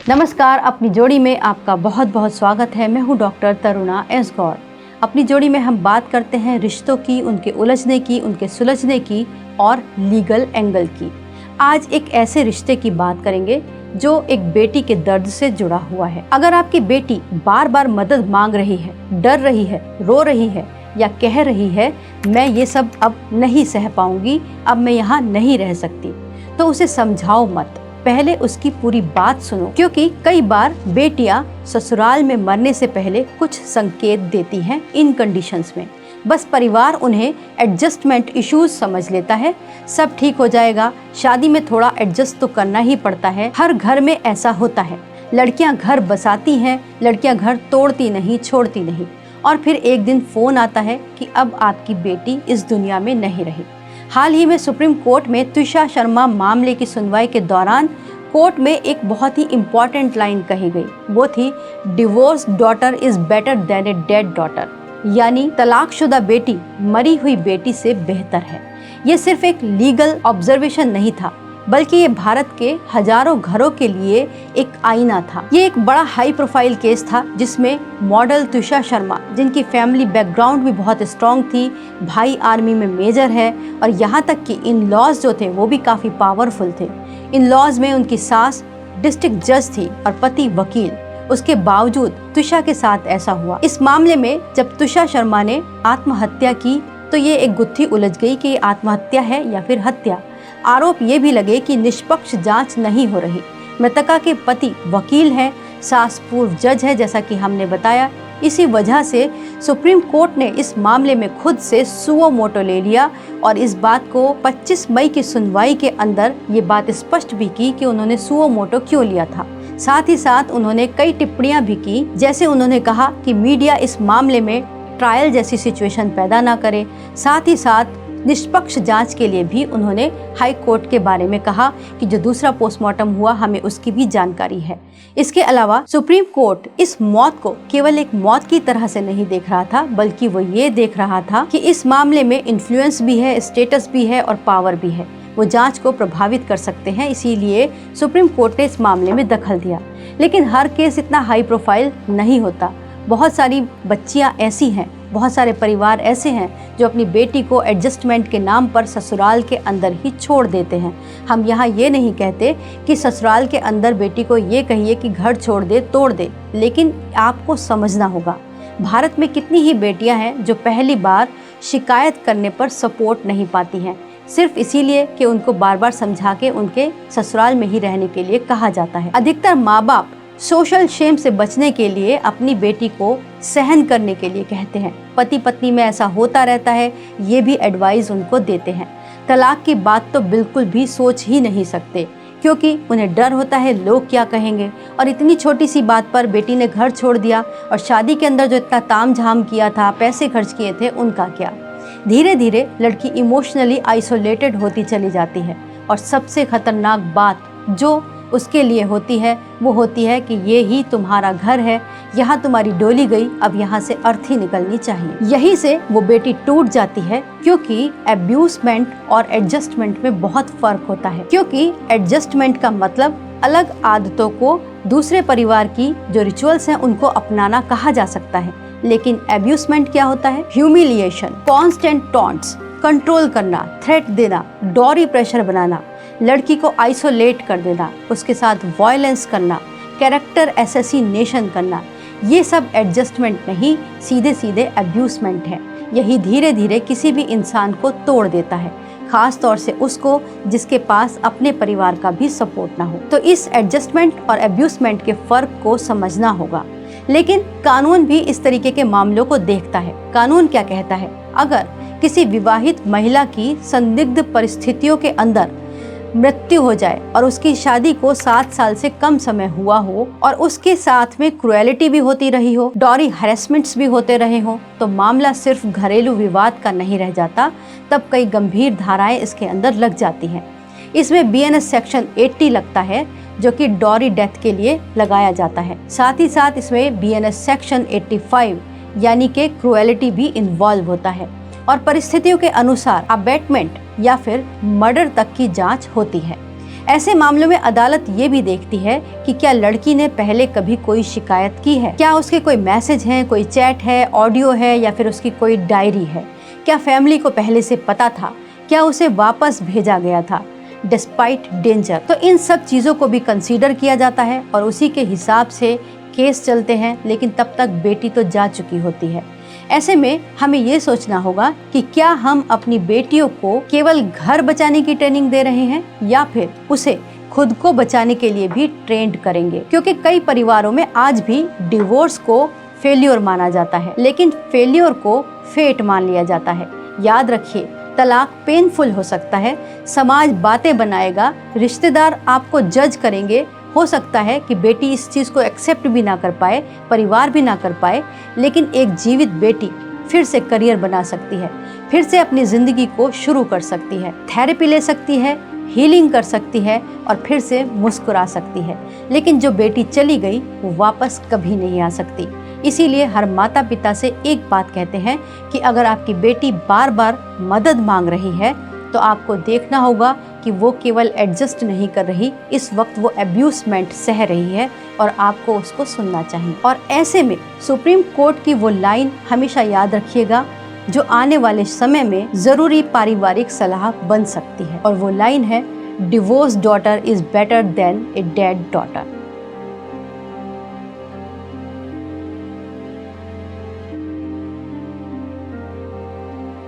नमस्कार, अपनी जोड़ी में आपका बहुत बहुत स्वागत है। मैं हूं डॉक्टर तरुणा एस गौर। अपनी जोड़ी में हम बात करते हैं रिश्तों की, उनके उलझने की, उनके सुलझने की और लीगल एंगल की। आज एक ऐसे रिश्ते की बात करेंगे जो एक बेटी के दर्द से जुड़ा हुआ है। अगर आपकी बेटी बार बार मदद मांग रही है, डर रही है, रो रही है या कह रही है मैं ये सब अब नहीं सह पाऊंगी, अब मैं यहाँ नहीं रह सकती, तो उसे समझाओ मत, पहले उसकी पूरी बात सुनो। क्योंकि कई बार बेटियां ससुराल में मरने से पहले कुछ संकेत देती हैं इन कंडीशंस में। बस परिवार उन्हें एडजस्टमेंट इश्यूज समझ लेता है, सब ठीक हो जाएगा, शादी में थोड़ा एडजस्ट तो करना ही पड़ता है। हर घर में ऐसा होता है, लड़कियां घर बसाती हैं, लड़कियां घर तोड़ती नहीं, छोड़ती नहीं, और फिर एक दिन फोन आता है कि अब आपकी बेटी इस दुनिया में नहीं रही। हाल ही में सुप्रीम कोर्ट में तुषार शर्मा मामले की सुनवाई के दौरान कोर्ट में एक बहुत ही इम्पॉर्टेंट लाइन कही गई। वो थी divorce daughter is better than a dead daughter, यानी तलाकशुदा बेटी मरी हुई बेटी से बेहतर है। ये सिर्फ एक लीगल ऑब्जर्वेशन नहीं था, बल्कि ये भारत के हजारों घरों के लिए एक आईना था। ये एक बड़ा हाई प्रोफाइल केस था जिसमें मॉडल तुषार शर्मा, जिनकी फैमिली बैकग्राउंड भी बहुत स्ट्रॉन्ग थी, भाई आर्मी में मेजर है, और यहाँ तक कि इन लॉज जो थे वो भी काफ़ी पावरफुल थे। इन लॉज में उनकी सास डिस्ट्रिक्ट जज थी और पति वकील। उसके बावजूद तुषार के साथ ऐसा हुआ। इस मामले में जब तुषार शर्मा ने आत्महत्या की तो ये एक गुत्थी उलझ गई कि आत्महत्या है या फिर हत्या। आरोप ये भी लगे कि निष्पक्ष जांच नहीं हो रही। मृतका के पति वकील हैं, सास पूर्व जज है, जैसा कि हमने बताया। इसी वजह से सुप्रीम कोर्ट ने इस मामले में खुद से सुओ मोटो ले लिया और इस बात को 25 मई की सुनवाई के अंदर ये बात स्पष्ट भी की कि उन्होंने सुओ मोटो क्यों लिया था। साथ ही साथ उन्होंने कई टिप्पणियां भी की, जैसे उन्होंने कहा कि मीडिया इस मामले में ट्रायल जैसी सिचुएशन पैदा ना करे। साथ ही साथ निष्पक्ष जांच के लिए भी उन्होंने हाई कोर्ट के बारे में कहा कि जो दूसरा पोस्टमार्टम हुआ हमें उसकी भी जानकारी है। इसके अलावा सुप्रीम कोर्ट इस मौत को केवल एक मौत की तरह से नहीं देख रहा था, बल्कि वो ये देख रहा था कि इस मामले में इन्फ्लुएंस भी है, स्टेटस भी है और पावर भी है। वो जांच को प्रभावित कर सकते हैं, इसीलिए सुप्रीम कोर्ट ने इस मामले में दखल दिया। लेकिन हर केस इतना हाई प्रोफाइल नहीं होता। बहुत सारी बच्चियां ऐसी हैं, बहुत सारे परिवार ऐसे हैं जो अपनी बेटी को एडजस्टमेंट के नाम पर ससुराल के अंदर ही छोड़ देते हैं। हम यहाँ ये नहीं कहते कि ससुराल के अंदर बेटी को ये कहिए कि घर छोड़ दे, तोड़ दे, लेकिन आपको समझना होगा भारत में कितनी ही बेटियां हैं जो पहली बार शिकायत करने पर सपोर्ट नहीं पाती हैं, सिर्फ इसीलिए कि उनको बार बार समझा के उनके ससुराल में ही रहने के लिए कहा जाता है। अधिकतर माँ बाप सोशल शेम से बचने के लिए अपनी बेटी को सहन करने के लिए कहते हैं। पति पत्नी में ऐसा होता रहता है, ये भी एडवाइस उनको देते हैं। तलाक की बात तो बिल्कुल भी सोच ही नहीं सकते, क्योंकि उन्हें डर होता है लोग क्या कहेंगे। और इतनी छोटी सी बात पर बेटी ने घर छोड़ दिया, और शादी के अंदर जो इतना ताम झाम किया था, पैसे खर्च किए थे, उनका क्या। धीरे धीरे लड़की इमोशनली आइसोलेटेड होती चली जाती है, और सबसे खतरनाक बात जो उसके लिए होती है वो होती है कि ये ही तुम्हारा घर है, यहाँ तुम्हारी डोली गई, अब यहाँ से अर्थी निकलनी चाहिए। यही से वो बेटी टूट जाती है, क्योंकि एब्यूसमेंट और एडजस्टमेंट में बहुत फर्क होता है। क्योंकि एडजस्टमेंट का मतलब अलग आदतों को, दूसरे परिवार की जो रिचुअल्स हैं उनको अपनाना कहा जा सकता है, लेकिन एब्यूसमेंट क्या होता है? ह्यूमिलिएशन, कॉन्स्टेंट टॉन्ट्स, कंट्रोल करना, थ्रेट देना, डॉरी प्रेशर बनाना, लड़की को आइसोलेट कर देना, उसके साथ वायलेंस करना, कैरेक्टर असैसिनेशन करना, ये सब एडजस्टमेंट नहीं, सीधे सीधे एब्यूसमेंट है। यही धीरे धीरे किसी भी इंसान को तोड़ देता है, खास तौर से उसको जिसके पास अपने परिवार का भी सपोर्ट ना हो। तो इस एडजस्टमेंट और एब्यूसमेंट के फर्क को समझना होगा। लेकिन कानून भी इस तरीके के मामलों को देखता है। कानून क्या कहता है? अगर किसी विवाहित महिला की संदिग्ध परिस्थितियों के अंदर मृत्यु हो जाए और उसकी शादी को 7 साल से कम समय हुआ हो और उसके साथ में क्रुएलिटी भी होती रही हो, डॉरी हैरेसमेंट्स भी होते रहे हो, तो मामला सिर्फ घरेलू विवाद का नहीं रह जाता, तब कई गंभीर धाराएं इसके अंदर लग जाती हैं। इसमें BNS सेक्शन 80 लगता है, जो कि डॉरी डेथ के लिए लगाया जाता है। साथ ही साथ इसमें BNS सेक्शन 85 यानी कि क्रुएलिटी भी इन्वॉल्व होता है, और परिस्थितियों के अनुसार अबेटमेंट या फिर मर्डर तक की जांच होती है। ऐसे मामलों में अदालत ये भी देखती है कि क्या लड़की ने पहले कभी कोई शिकायत की है, क्या उसके कोई मैसेज हैं, कोई चैट है, ऑडियो है या फिर उसकी कोई डायरी है, क्या फैमिली को पहले से पता था, क्या उसे वापस भेजा गया था डिस्पाइट डेंजर। तो इन सब चीज़ों को भी कंसीडर किया जाता है और उसी के हिसाब से केस चलते हैं, लेकिन तब तक बेटी तो जा चुकी होती है। ऐसे में हमें ये सोचना होगा कि क्या हम अपनी बेटियों को केवल घर बचाने की ट्रेनिंग दे रहे हैं या फिर उसे खुद को बचाने के लिए भी ट्रेंड करेंगे, क्योंकि कई परिवारों में आज भी डिवोर्स को फेल्योर माना जाता है, लेकिन फेल्योर को फेट मान लिया जाता है। याद रखिए, तलाक पेनफुल हो सकता है, समाज बातें बनाएगा, रिश्तेदार आपको जज करेंगे, हो सकता है कि बेटी इस चीज़ को एक्सेप्ट भी ना कर पाए, परिवार भी ना कर पाए, लेकिन एक जीवित बेटी फिर से करियर बना सकती है, फिर से अपनी ज़िंदगी को शुरू कर सकती है, थेरेपी ले सकती है, हीलिंग कर सकती है और फिर से मुस्कुरा सकती है। लेकिन जो बेटी चली गई वो वापस कभी नहीं आ सकती। इसीलिए हर माता पिता से एक बात कहते हैं कि अगर आपकी बेटी बार बार मदद मांग रही है तो आपको देखना होगा कि वो केवल एडजस्ट नहीं कर रही, इस वक्त वो अब्यूसमेंट सह रही है और आपको उसको सुनना चाहिए। और ऐसे में सुप्रीम कोर्ट की वो लाइन हमेशा याद रखिएगा जो आने वाले समय में ज़रूरी पारिवारिक सलाह बन सकती है, और वो लाइन है, divorce daughter is better than a dead daughter.